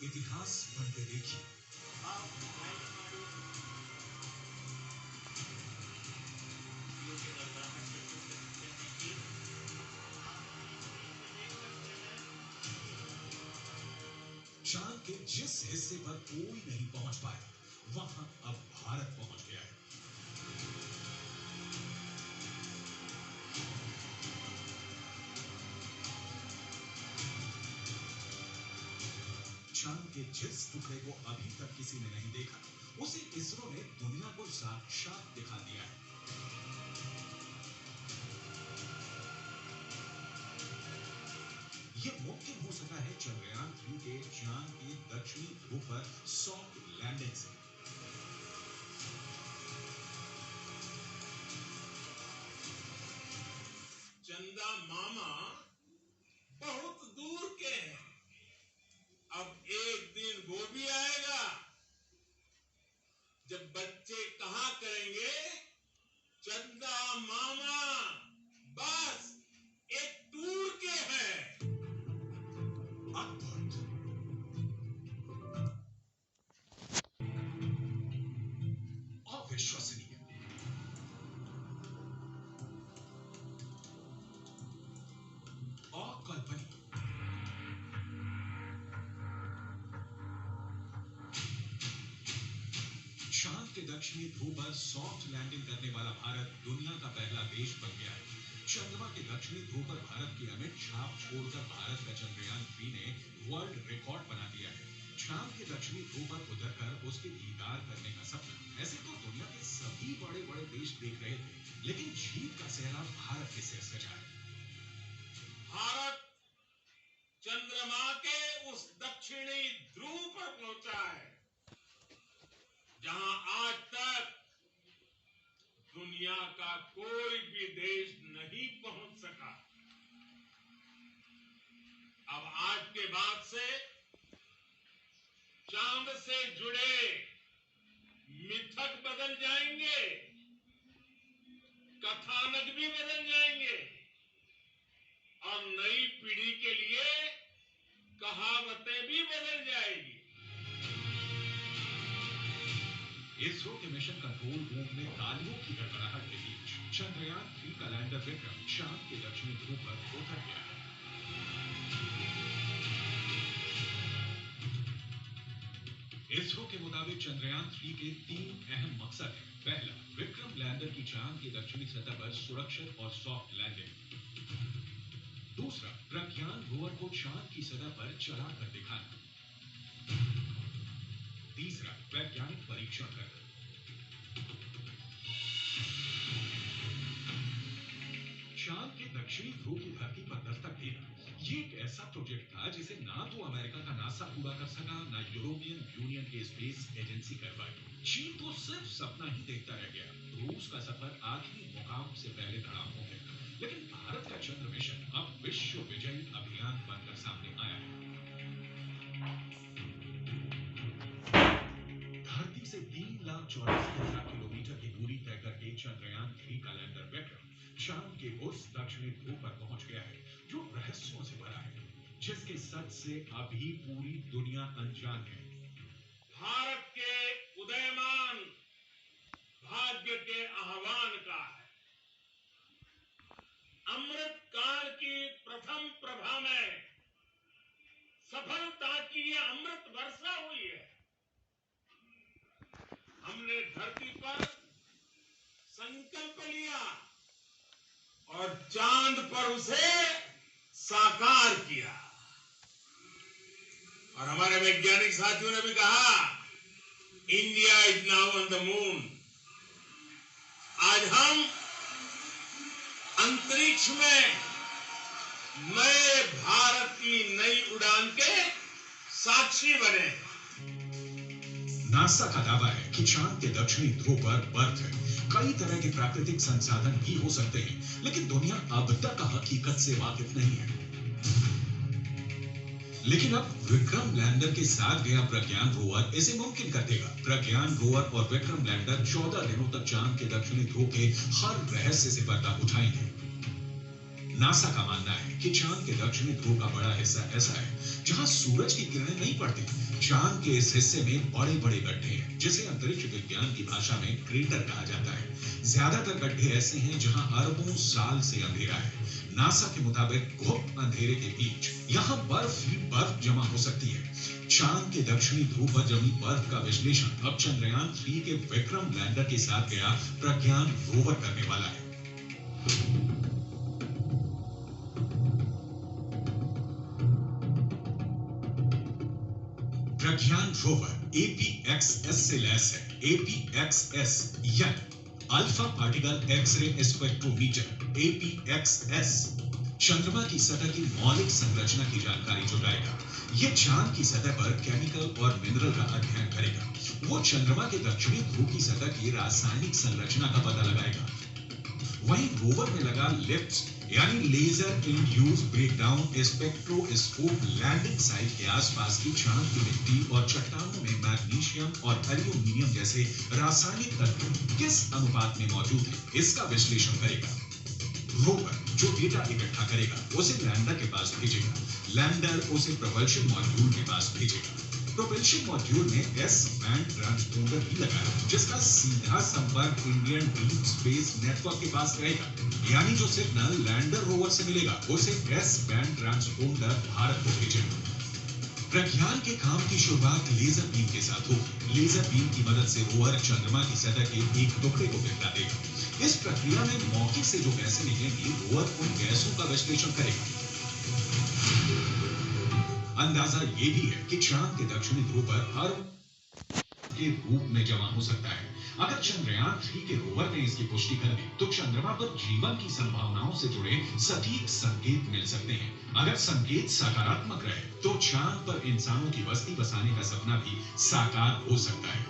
इतिहास बनते देखिए। चांद के जिस हिस्से पर कोई नहीं पहुंच पाया, वहां अब भारत पहुंच गया है। चांद के जिस टुकड़े को अभी तक किसी ने नहीं देखा, उसे इसरो ने दुनिया को साक्षात दिखा दिया है। यह मुमकिन हो सका है चंद्रयान 3 के चांद के दक्षिणी ध्रुव पर सॉफ्ट लैंडिंग से। चंदा मामा बहुत दूर के हैं। अब एक दिन वो भी आएगा जब बच्चे कहा करेंगे, चंदा मामा बस एक टूर के हैं। अद्भुत, अविश्वसनीय, अकल्पनीय। चांद के दक्षिणी ध्रुव पर सॉफ्ट लैंडिंग करने वाला भारत दुनिया का पहला देश बन गया है। चंद्रमा के दक्षिणी ध्रुव पर भारत की अमिट छाप छोड़कर भारत का चंद्रयान 3 ने वर्ल्ड रिकॉर्ड बना दिया है। चांद के दक्षिणी ध्रुव पर उतरकर उसके दीदार करने का सपना ऐसे तो दुनिया के सभी बड़े बड़े देश देख रहे थे, लेकिन जीत का सेहरा भारत के सिर सजा है। भारत चंद्रमा के उस दक्षिणी ध्रुव पर पहुंचा है जहां आज तक दुनिया का कोई भी देश नहीं पहुंच सका। अब आज के बाद से चांद से जुड़े मिथक बदल जाएंगे, कथानक भी बदल जाएंगे और नई पीढ़ी के लिए कहावतें भी बदल जाएगी। इसरो के मिशन कंट्रोल रूम में तालियों की गड़गड़ाहट के बीच चंद्रयान 3 का लैंडर विक्रम चांद के दक्षिणी ध्रुव पर उतर गया है। इसरो के मुताबिक चंद्रयान 3 के 3 अहम मकसद हैं। पहला, विक्रम लैंडर की चांद की दक्षिणी सतह पर सुरक्षित और सॉफ्ट लैंडिंग। दूसरा, प्रज्ञान रोवर को चांद की सतह पर चलाकर दिखाना। तीसरा, वैज्ञानिक परीक्षण करना। चांद के दक्षिणी ध्रुव की धरती पर दस्तक देना ये एक ऐसा प्रोजेक्ट था जिसे ना तो अमेरिका का नासा पूरा कर सका, ना यूरोपियन यूनियन की स्पेस एजेंसी कर पाई। चीन तो सिर्फ सपना ही देखता रह गया। रूस का सफर आखिरी मुकाम से पहले धड़ाम हो गया, लेकिन भारत का चंद्र मिशन अब विश्व विजयी अभियान बनकर सामने आया है। धरती से 3,84,000 किलोमीटर की दूरी तय करके चंद्रयान 3 का लैंडर विक्रम चांद के उस दक्षिणी ध्रुव पर पहुंच गया है जो रहस्यों से भरा है, जिसके सच से अभी पूरी दुनिया अनजान है। भारत के उदयमान भाग्य के आह्वान का है। अमृत काल की प्रथम प्रभा में सफलता की ये अमृत वर्षा हुई है। हमने धरती पर संकल्प लिया और चांद पर उसे साकार किया। और हमारे वैज्ञानिक साथियों ने भी कहा, India is now on the moon. आज हम अंतरिक्ष में नए भारत की नई उड़ान के साक्षी बने। नासा का दावा है कि चांद के दक्षिणी ध्रुव पर बर्फ है। कई तरह के प्राकृतिक संसाधन भी हो सकते हैं, लेकिन दुनिया अब तक हकीकत से वाकिफ नहीं है। लेकिन अब विक्रम लैंडर के साथ गया प्रज्ञान रोवर इसे मुमकिन कर देगा। प्रज्ञान रोवर और विक्रम लैंडर 14 दिनों तक चांद के दक्षिणी ध्रुव के हर रहस्य से पर्दा उठाएंगे। नासा का मानना है कि चांद के दक्षिणी ध्रुव का बड़ा हिस्सा ऐसा है जहां सूरज की किरणें नहीं पड़ती। चांद के इस हिस्से में बड़े बड़े गड्ढे हैं जिसे अंतरिक्ष विज्ञान की भाषा में क्रेटर कहा जाता है। ज्यादातर गड्ढे ऐसे हैं जहां अरबों साल से अंधेरा है। नासा के मुताबिक गुप्त अंधेरे के बीच यहाँ बर्फ ही बर्फ जमा हो सकती है। चांद के दक्षिणी ध्रुव पर जमी बर्फ का विश्लेषण अब चंद्रयान 3 के विक्रम लैंडर के साथ गया प्रज्ञान रोवर करने वाला है। प्रज्ञान रोवर APXS से लैस है। APXS यानी alpha particle X ray spectrometer APXS चंद्रमा की सतह की मौलिक संरचना की जानकारी जुटाएगा। ये चांद की सतह पर केमिकल और मिनरल का अध्ययन करेगा। वो चंद्रमा के दक्षिणी ध्रुव की सतह की रासायनिक संरचना का पता लगाएगा। वहीं रोवर में लगा लिप्स यानी laser induced breakdown spectroscope landing site के आसपास की चांद की मिट्टी और चट्टानों में मैग्नीशियम और एल्यूमिनियम जैसे रासायनिक तत्व किस अनुपात में मौजूद है इसका विश्लेषण करेगा। रोवर जो डेटा इकट्ठा करेगा उसे लैंडर के पास भेजेगा। लैंडर उसे प्रोपल्शन मॉड्यूल के पास भेजेगा। प्रोपल्शन मॉड्यूल में एस बैंड ट्रांसपोंडर भी लगा है जिसका सीधा संपर्क इंडियन डीप स्पेस नेटवर्क के पास रहेगा। यानी जो सिग्नल लैंडर रोवर से मिलेगा उसे एस बैंड ट्रांसपोंडर भारत को भेजेगा। प्रज्ञान के काम की शुरुआत लेजर बीम के साथ होगी। लेजर बीम की मदद से रोवर चंद्रमा की सतह के एक टुकड़े को गिरा देगा। इस प्रक्रिया में मौके से जो गैसें निकलेंगी रोवर उन गैसों का विश्लेषण करेगा। अंदाजा ये भी है कि चांद के दक्षिणी ध्रुव पर अरब के रूप में जमा हो सकता है। अगर चंद्रयान 3 के रोवर ने इसकी पुष्टि कर दी तो चंद्रमा पर जीवन की संभावनाओं से जुड़े सटीक संकेत मिल सकते हैं। अगर संकेत सकारात्मक रहे तो चांद पर इंसानों की बस्ती बसाने का सपना भी साकार हो सकता है।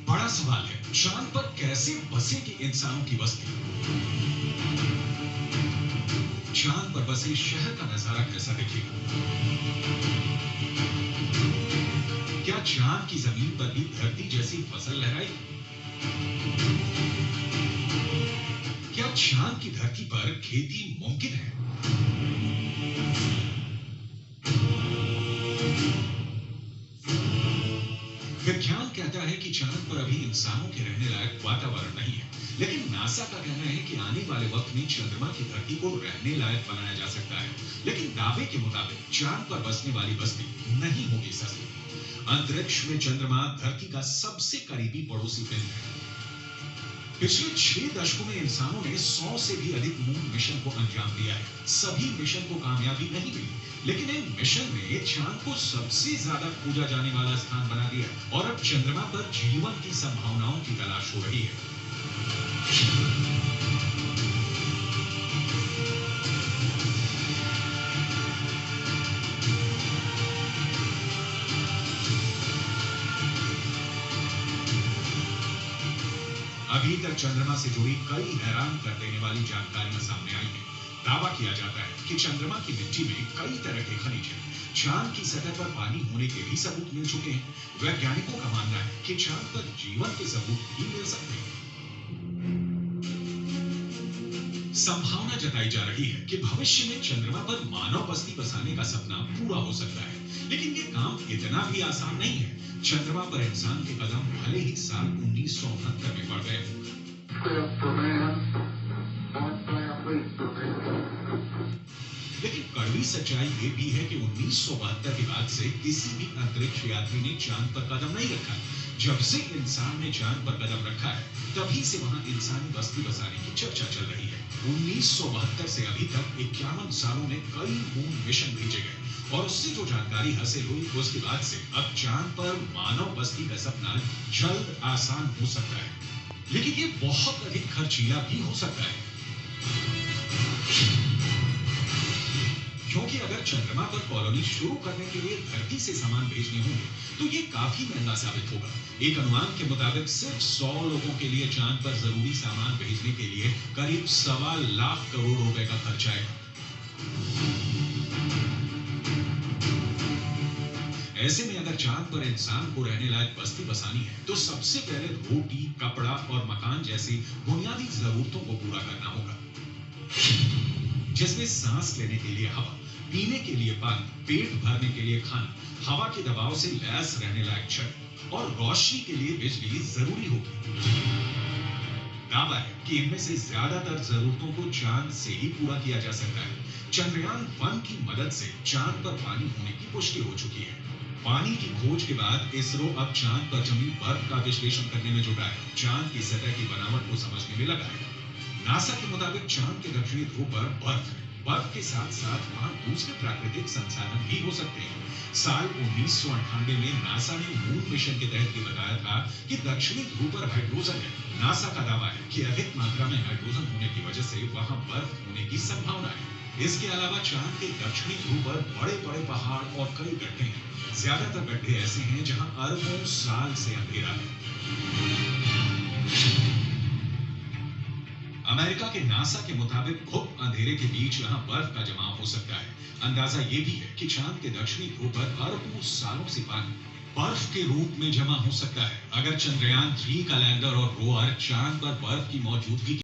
बड़ा सवाल है, चांद पर कैसे बसेगी इंसानों की बस्ती? चांद पर बसे शहर का नजारा कैसा दिखेगा? क्या चांद की जमीन पर भी धरती जैसी फसल लहराएगी? क्या चांद की धरती पर खेती मुमकिन है? विज्ञान कहता है कि चांद पर अभी इंसानों के रहने लायक वातावरण नहीं है, लेकिन नासा का कहना है कि आने वाले वक्त में चंद्रमा की धरती को रहने लायक बनाया जा सकता है। लेकिन दावे के मुताबिक चांद पर बसने वाली बस्ती नहीं होगी सस्ती। अंतरिक्ष में चंद्रमा धरती का सबसे करीबी पड़ोसी पिंड है। पिछले 6 दशकों में इंसानों ने 100 से भी अधिक मून मिशन को अंजाम दिया है। सभी मिशन को कामयाबी नहीं मिली, लेकिन इन मिशन ने चांद को सबसे ज्यादा खोजा जाने वाला स्थान बना दिया और अब चंद्रमा पर जीवन की संभावनाओं की तलाश हो रही है। अभी तक चंद्रमा से जुड़ी कई हैरान कर देने वाली जानकारियां सामने आई हैं। दावा किया जाता है कि चंद्रमा की मिट्टी में कई तरह के खनिज हैं। चांद की सतह पर पानी होने के भी सबूत मिल चुके हैं। वैज्ञानिकों का मानना है कि चांद पर जीवन के सबूत भी मिल सकते हैं। संभावना जताई जा रही है कि भविष्य में चंद्रमा पर मानव बस्ती बसाने का सपना पूरा हो सकता है, लेकिन ये काम इतना भी आसान नहीं है। चंद्रमा पर इंसान के कदम भले ही साल 1969 में पड़ गए हों, लेकिन कड़वी सच्चाई ये भी है कि 1972 के बाद से किसी भी अंतरिक्ष यात्री ने चांद पर कदम नहीं रखा। जब से इंसान ने चांद पर कदम रखा है तभी से वहां इंसानी बस्ती बसाने की चर्चा चल रही है। 1972 से अभी तक 51 सालों में कई मून मिशन भेजे गए और उससे जो जानकारी हासिल हुई उसके बाद से अब चांद पर मानव बस्ती का सपना जल्द आसान हो सकता है, लेकिन ये बहुत अधिक खर्चीला भी हो सकता है। क्योंकि अगर चंद्रमा पर कॉलोनी शुरू करने के लिए धरती से सामान भेजने होंगे तो ये काफी महंगा साबित होगा। एक अनुमान के मुताबिक सिर्फ 100 लोगों के लिए चांद पर जरूरी सामान भेजने के लिए करीब 1.25 लाख करोड़ रुपए का खर्च आएगा। ऐसे में अगर चांद पर इंसान को रहने लायक बस्ती बसानी है तो सबसे पहले रोटी, कपड़ा और मकान जैसी बुनियादी जरूरतों को पूरा करना होगा, जिसमें सांस लेने के लिए हवा, पीने के लिए पानी, पेट भरने के लिए खाना, हवा के दबाव से लैस रहने लायक छत और रोशनी के लिए बिजली जरूरी होगी। दावा है कि इनमें से ज्यादातर जरूरतों को चांद से ही पूरा किया जा सकता है। चंद्रयान 1 की मदद से चांद पर पानी होने की पुष्टि हो चुकी है। पानी की खोज के बाद इसरो अब चांद पर जमी बर्फ का विश्लेषण करने में जुटा है, चांद की सतह की बनावट को समझने में लगा है। नासा के मुताबिक चांद के दक्षिणी ध्रुव पर बर्फ है। बर्फ के साथ साथ वहां दूसरे प्राकृतिक संसाधन भी हो सकते हैं। साल 1998 में नासा ने मून मिशन के तहत ये बताया था कि दक्षिणी ध्रुव पर हाइड्रोजन है। नासा का दावा है कि अधिक मात्रा में हाइड्रोजन होने की वजह से वहां बर्फ होने की संभावना है। इसके अलावा चांद के दक्षिणी ध्रुव पर बड़े बड़े पहाड़ और कई गड्ढे हैं। ज्यादातर गड्ढे ऐसे हैं जहां अरबों साल से अंधेरा है। अमेरिका के नासा के मुताबिक घुप अंधेरे के बीच यहाँ बर्फ का जमाव हो सकता है। अंदाजा ये भी है कि चांद के दक्षिणी ध्रुव पर अरबों सालों से पानी बर्फ के रूप में जमा हो सकता है। अगर चंद्रयान 3 का लैंडर और रोवर चांद पर बर्फ की मौजूदगी